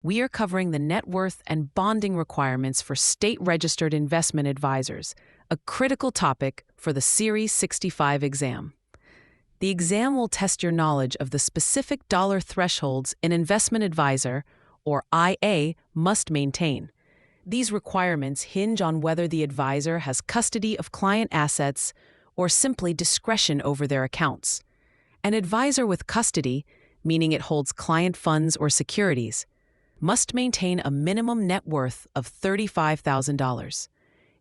we are covering the net worth and bonding requirements for state-registered investment advisors, a critical topic for the Series 65 exam. The exam will test your knowledge of the specific dollar thresholds an investment advisor, or IA, must maintain. These requirements hinge on whether the advisor has custody of client assets or simply discretion over their accounts. An advisor with custody, meaning it holds client funds or securities, must maintain a minimum net worth of $35,000.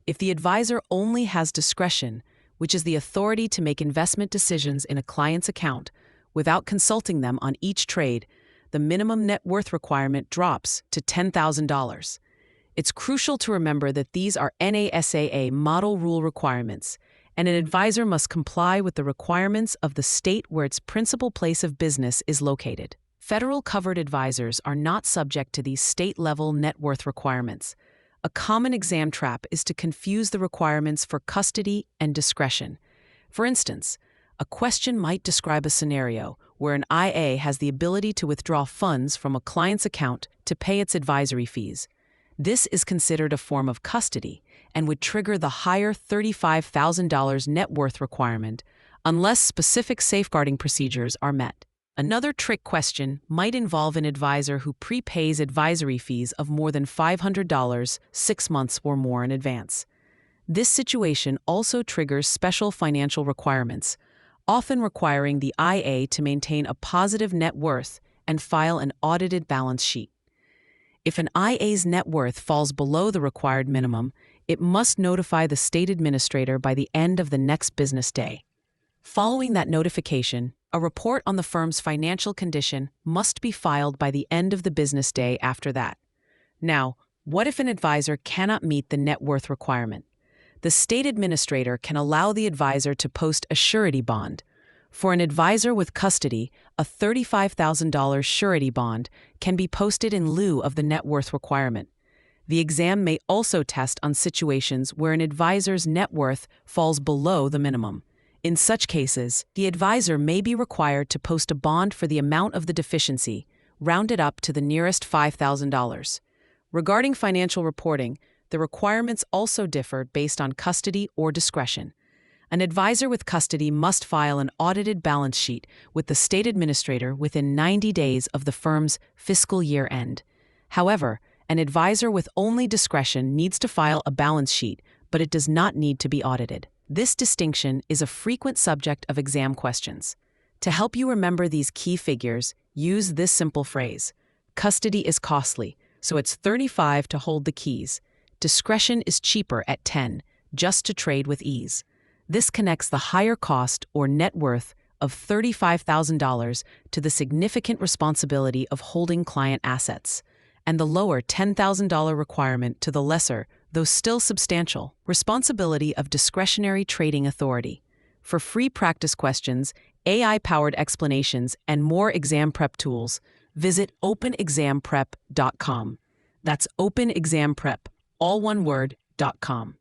If the advisor only has discretion, which is the authority to make investment decisions in a client's account without consulting them on each trade, the minimum net worth requirement drops to $10,000. It's crucial to remember that these are NASAA model rule requirements, and an advisor must comply with the requirements of the state where its principal place of business is located. Federal covered advisors are not subject to these state-level net worth requirements. A common exam trap is to confuse the requirements for custody and discretion. For instance, a question might describe a scenario where an IA has the ability to withdraw funds from a client's account to pay its advisory fees. This is considered a form of custody and would trigger the higher $35,000 net worth requirement unless specific safeguarding procedures are met. Another trick question might involve an advisor who prepays advisory fees of more than $500 6 months or more in advance. This situation also triggers special financial requirements, often requiring the IA to maintain a positive net worth and file an audited balance sheet. If an IA's net worth falls below the required minimum, it must notify the state administrator by the end of the next business day. Following that notification, a report on the firm's financial condition must be filed by the end of the business day after that. Now, what if an advisor cannot meet the net worth requirement? The state administrator can allow the advisor to post a surety bond. For an advisor with custody, a $35,000 surety bond can be posted in lieu of the net worth requirement. The exam may also test on situations where an advisor's net worth falls below the minimum. In such cases, the advisor may be required to post a bond for the amount of the deficiency, rounded up to the nearest $5,000. Regarding financial reporting, the requirements also differ based on custody or discretion. An advisor with custody must file an audited balance sheet with the state administrator within 90 days of the firm's fiscal year end. However, an advisor with only discretion needs to file a balance sheet, but it does not need to be audited. This distinction is a frequent subject of exam questions. To help you remember these key figures, use this simple phrase: custody is costly, so it's $35 to hold the keys. Discretion is cheaper at $10, just to trade with ease. This connects the higher cost or net worth of $35,000 to the significant responsibility of holding client assets, and the lower $10,000 requirement to the lesser, though still substantial, responsibility of discretionary trading authority. For free practice questions, AI-powered explanations, and more exam prep tools, visit openexamprep.com. That's openexamprep, all one word, .com.